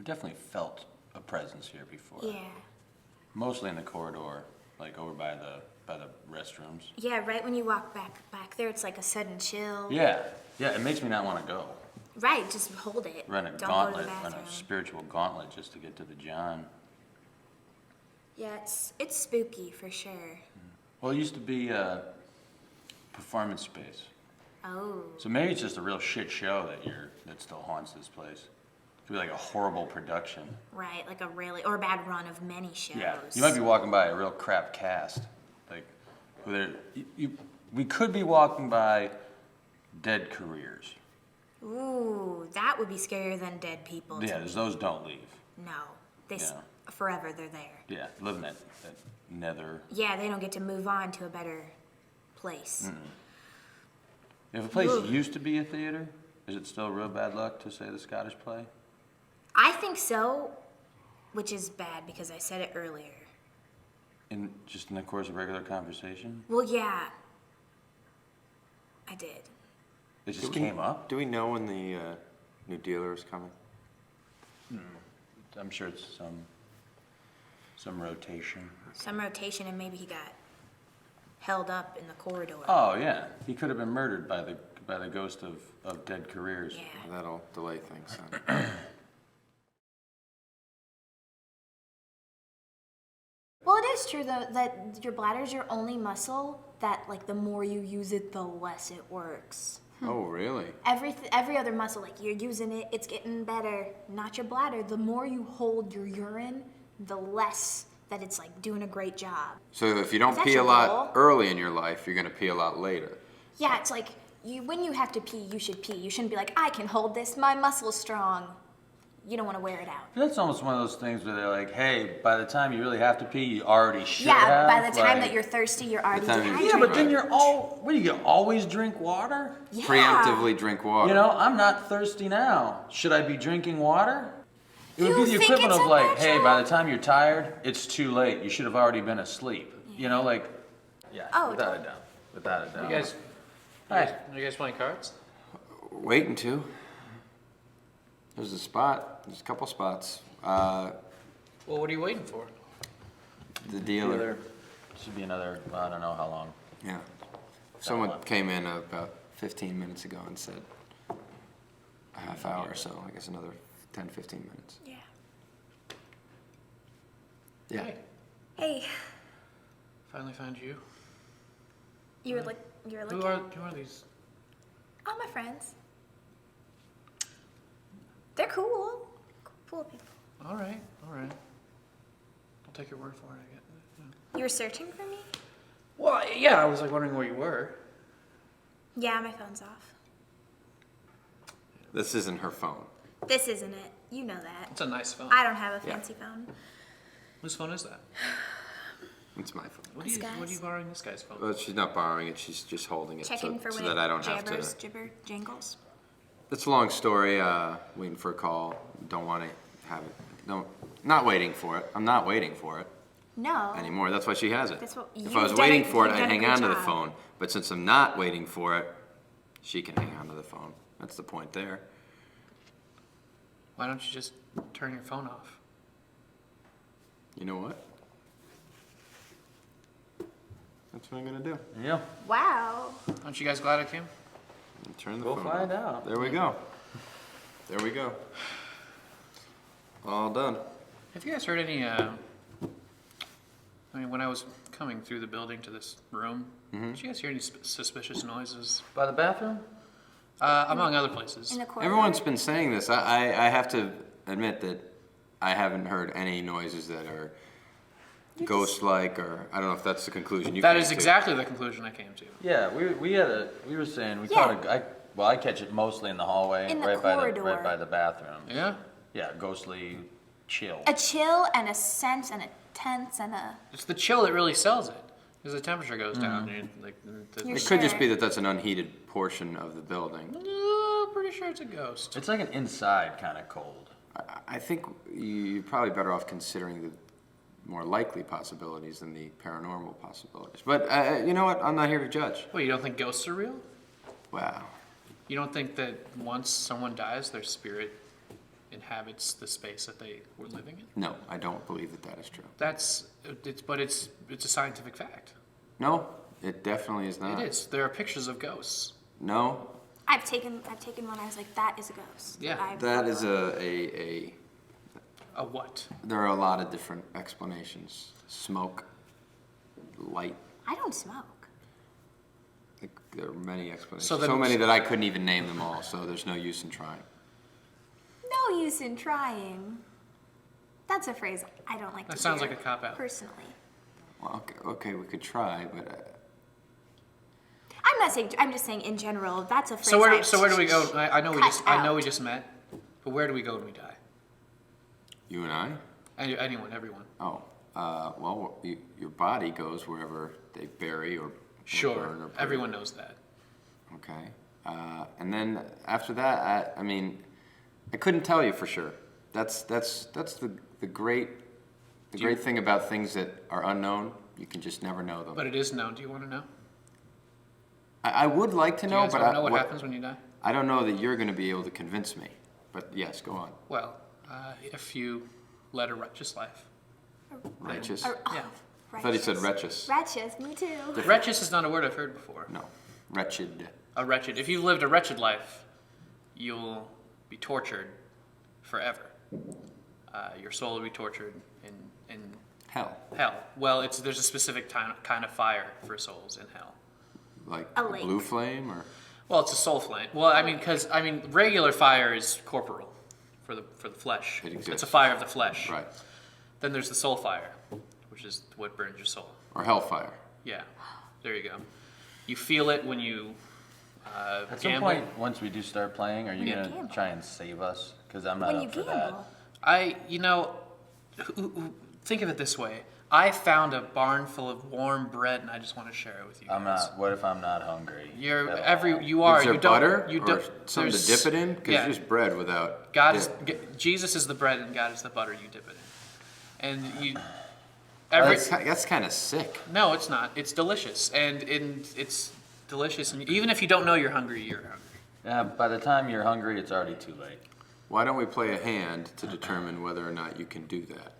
definitely felt a presence here before. Yeah. Mostly in the corridor, like over by the restrooms. Yeah, right when you walk back there, it's like a sudden chill. Yeah, it makes me not want to go. Right, just hold it. Run a Don't gauntlet, go to the run bathroom. a spiritual gauntlet just to get to the John. Yeah, it's spooky for sure. Well, it used to be a performance space. Oh. So maybe it's just a real shit show that still haunts this place. It could be like a horrible production. Right, like a bad run of many shows. Yeah, you might be walking by a real crap cast. Like, we could be walking by dead careers. Ooh, that would be scarier than dead people. Yeah, those don't leave. No, Yeah. forever they're there. Yeah, living that nether. Yeah, they don't get to move on to a better place. If a place used to be a theater, is it still real bad luck to say the Scottish play? I think so, which is bad because I said it earlier. Just in the course of regular conversation? Well, yeah, I did. It just came up? Do we know when the new dealer is coming? I'm sure it's some rotation. Some rotation, and maybe he got held up in the corridor. Oh yeah, he could have been murdered by the ghost of dead careers. Yeah. That'll delay things then. Well, it is true though that your bladder's your only muscle that, like, the more you use it, the less it works. Oh, really? Every other muscle, like, you're using it, it's getting better. Not your bladder. The more you hold your urine, the less that it's, like, doing a great job. So if you don't Is that pee a your lot goal? early in your life, you're going to pee a lot later. Yeah, it's like when you have to pee, you should pee. You shouldn't be like, I can hold this. My muscle's strong. You don't want to wear it out. That's almost one of those things where they're like, hey, by the time you really have to pee, you already should Yeah, have. by the time like- that you're thirsty, you're already time you- dehydrated. Yeah, but then what do you always drink water? Yeah. Preemptively drink water. You know, I'm not thirsty now. Should I be drinking water? It would You be the think equivalent it's of a like, hey, natural- by the time you're tired, it's too late. You should have already been asleep. You know, like, yeah, Oh, without a totally. doubt. Without a doubt. You guys playing cards? Waiting to. There's a spot. There's a couple spots. Well, what are you waiting for? The dealer. Should be another, I don't know how long. Yeah. Someone came in about 15 minutes ago and said a half hour or so. I guess another 10, 15 minutes. Yeah. Yeah. Hey, Hey, finally found you. you were looking. Who are these? All my friends. They're cool. Cool people. All right. I'll take your word for it, I guess. Yeah. You were searching for me? Well, yeah, I was like wondering where you were. Yeah, my phone's off. This isn't her phone. This isn't it. You know that. It's a nice phone. I don't have a fancy phone. Whose phone is that? It's my phone. What are you borrowing this guy's phone? Well, she's not borrowing it. She's just holding it Checking for so when that I don't jabbers, have to. jibber, jingles. It's a long story. Waiting for a call. Don't want to have it. Not waiting for it. I'm not waiting for it No. anymore. That's why she has it. That's what- If you've I was done waiting it- for it, you've I'd done a hang good on to the job. phone. But since I'm not waiting for it, she can hang on to the phone. That's the point there. Why don't you just turn your phone off? You know what? That's what I'm gonna do. Yeah. Wow. Aren't you guys glad I came? Turn the We'll phone find off. out. There we go. There we go. All done. Have you guys heard any, I mean, when I was coming through the building to this room, did you guys hear any suspicious noises? By the bathroom? Among other places. In the corridor. Everyone's been saying this. I have to admit that I haven't heard any noises that are ghost-like, or I don't know if that's the conclusion you That came is to. exactly the conclusion I came to. Yeah, we were saying we Yeah. caught I catch it mostly in the hallway, In the right corridor. by the bathroom. Yeah? Yeah, ghostly chill. A chill and a sense and a tense and a. It's the chill that really sells it. Because the temperature goes down. And, like, You're It could just Sure. be that that's an unheated portion of the building. pretty sure it's a ghost. It's like an inside kind of cold. I think you're probably better off considering the more likely possibilities than the paranormal possibilities. But you know what? I'm not here to judge. Wait, you don't think ghosts are real? Wow. You don't think that once someone dies, their spirit inhabits the space that they were living in. No, I don't believe that is true. But it's a scientific fact. No, it definitely is not. It is. There are pictures of ghosts. No, I've taken one. I was like, that is a ghost. Yeah. that is a. A what? There are a lot of different explanations. Smoke, light. I don't smoke. There are many explanations. So So, then- many that I couldn't even name them all. So there's no use in trying. No use in trying. That's a phrase I don't like That to sounds hear, like a cop-out. personally. Well, okay, we could try, but I'm not saying. I'm just saying in general. That's a phrase. So I've where do we go? I know cut we out. just met, but where do we go when we die? you and I. Anyone, everyone. Oh, well, your body goes wherever they bury or Sure, burn or put everyone knows that. it. Okay, and then after that, I mean, I couldn't tell you for sure. That's the great thing about things that are unknown. You can just never know them. But it is known. Do you want to know? I would like to Do you know, guys but want to know what happens when you die? I don't know that you're going to be able to convince me. But yes, go on. Well, if you led a righteous life. Righteous. Or, Yeah. I thought he said righteous. wretches. Righteous, me too. Wretches is not a word I've heard before. No, wretched. A wretched. If you've lived a wretched life, you'll be tortured forever. Your soul will be tortured in Hell, hell. Well, there's a specific kind of fire for souls in hell. like A a lake. blue flame, or Well, it's a soul flame. Well, I mean, regular fire is corporal for the flesh. It It's exists. a fire of the flesh. right, Then there's the soul fire, which is what burns your soul. or hellfire. Yeah, there you go. You feel it when you At some gamble. point, once we do start playing, are you When you gonna gamble. try and save us? Because I'm not When up you for gamble. Think of it this way. I found a barn full of warm bread, and I just want to share it with you that. I'm guys. not. What if I'm not hungry? You're at every all? you are. Is there you don't. butter You or don't. something to there's- dip it in? Because yeah. there's bread without God is dip. Jesus is the bread, and God is the butter. You dip it in, and you. Well, Every that's kind of sick. no, it's not. It's delicious, and it's delicious. And even if you don't know you're hungry. Yeah. By the time you're hungry, it's already too late. Why don't we play a hand to determine whether or not you can do that?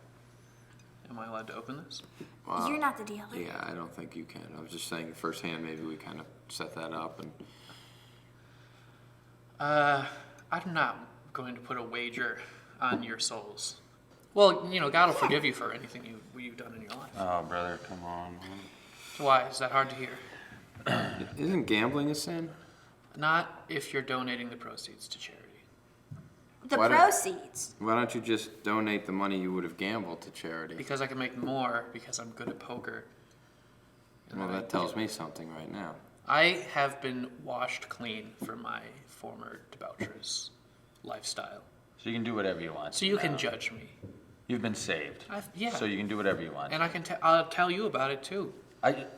Am I allowed to open this? Well, You're not the dealer. Yeah, I don't think you can. I was just saying, first hand, maybe we kind of set that up and. I'm not going to put a wager on your souls. Well, God will forgive you for anything you've done in your life. Oh, brother, come on. So why is that hard to hear? Isn't gambling a sin? Not if you're donating the proceeds to charity. The Why don't- proceeds. Why don't you just donate the money you would have gambled to charity? Because I can make more because I'm good at poker. And Well, then that tells me something right now. I have been washed clean from my former debaucherous lifestyle. So you can do whatever you want. So you can now. judge me. You've been saved. Yeah. So you can do whatever you want. And I'll tell you about it too.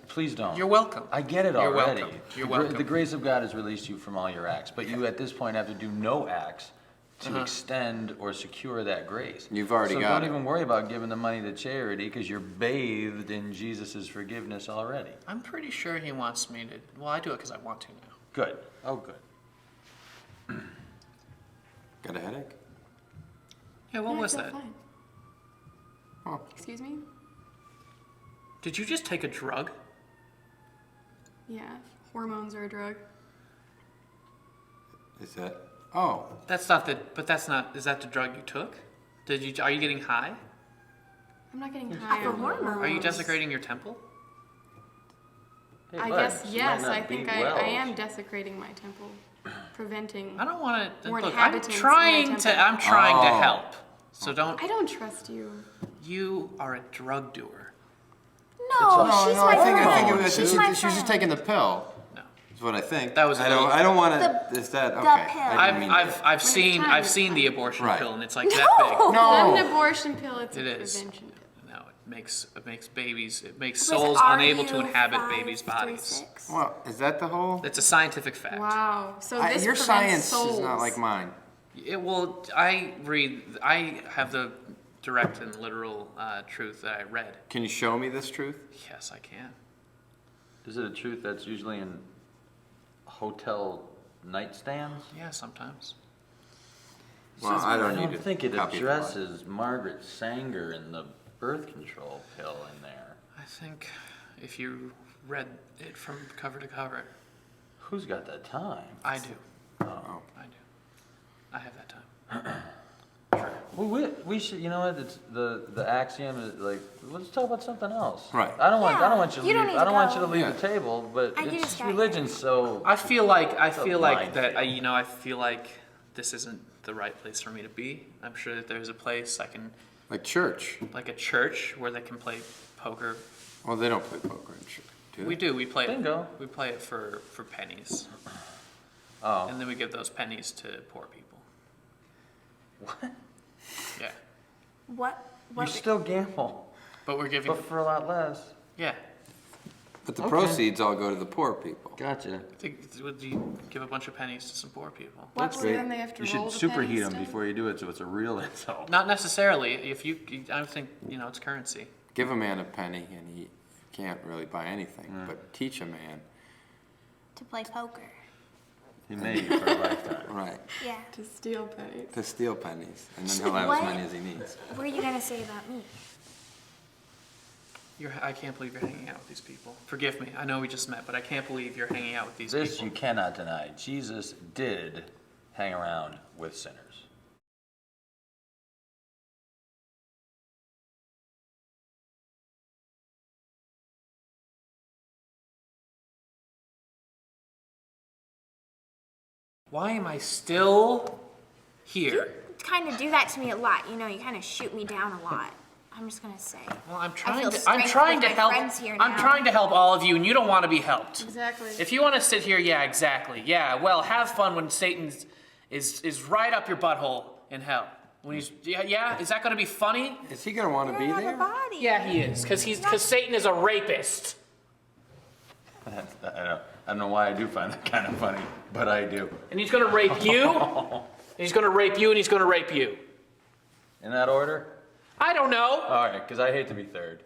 Please don't. You're welcome. I get it You're already. welcome. You're The gra- welcome. The grace of God has released you from all your acts, but you at this point have to do no acts to extend or secure that grace. You've already so got don't it. even worry about giving the money to charity because you're bathed in Jesus' forgiveness already. I'm pretty sure he wants me to. Well, I do it because I want to now. Good. Oh, good. Got a headache? Yeah, what Yeah, I was feel that? fine. Oh, Excuse me? Did you just take a drug? Yeah, hormones are a drug. is that? Oh, That's not the. But that's not. Is that the drug you took? Are you getting high? I'm not getting high For on hormones. Are you desecrating your temple? Hey, I bud, guess you yes. might not I think be I well. am desecrating my temple, preventing. I don't want to. More Look, I'm inhabitants in my trying to. temple. I'm trying to Oh. help. So don't. I don't trust you. You are a drug doer. No, No, she's no, my I think friend. it was, She's she, my she was just friend. taking the pill. No. Is what I think. That was a I don't. little- I don't want to. Is that okay? pill. I didn't mean that. I've it's seen time, I've it's seen the time. abortion Right. pill, and it's like that big. It's not an No. abortion pill. It's It a is. prevention pill. No, it makes babies. It makes With souls unable to inhabit RU536. babies' bodies. Well, is that the whole? It's a scientific fact. Wow. So I- this your prevents science souls. is not like mine. I have the direct and literal truth that I read. Can you show me this truth? Yes, I can. Is it a truth that's usually in hotel nightstands? Yeah, sometimes. Well, I don't I need don't to think it copy the law. addresses Margaret Sanger and the birth control pill in there. I think if you read it from cover to cover, Who's got that time? I do. Oh. I do. I have that time. Well, we should, you know what, it's the axiom is like, let's talk about something else. Right. I don't want you to you don't leave, need I don't to want you go. to leave Yeah. the table, but I it's just got religion's so, I feel like blind that. field. I feel like this isn't the right place for me to be. I'm sure that there's a place I can, Like church. like a church, where they can play poker. Well, they don't play poker in church, do they? We do. We play Bingo. it. We play it for pennies, oh, and then we give those pennies to poor people. what? Yeah, What? You What? still gamble, but we're giving. but for a lot less. Yeah. But the Okay. proceeds all go to the poor people. Gotcha. Would you give a bunch of pennies to some poor people? What? That's So great. then they have to You should roll the superheat pennies them still? before you do it, so it's a real insult. Not necessarily. If you, I think it's currency. Give a man a penny and he can't really buy anything, Mm. but teach a man. To play poker. He made you for a lifetime. Right. Yeah. To steal pennies. To steal pennies, and then he'll have What? as many as he needs. What are you gonna say about me? I can't believe you're hanging out with these people. Forgive me. I know we just met, but I can't believe you're hanging out with these This people. you cannot deny. Jesus did hang around with sinners. Why am I still You here? kind of do that to me a lot. You kind of shoot me down a lot. I'm just gonna say. Well, I'm feel I'm strength trying with to my help. friends here I'm now. trying to help all of you, and you don't want to be helped. Exactly. If you want to sit here, yeah, exactly. Yeah, well, have fun when Satan is right up your butthole in hell. When he's yeah, is that going to be funny? Is he gonna want to be I don't have a there? body. Yeah, he is, because Satan is a rapist. I don't know why I do find that kind of funny, but I do. And he's going to rape you. And he's going to rape you, and he's going to rape you. In that order? I don't know. All right, because I hate to be third.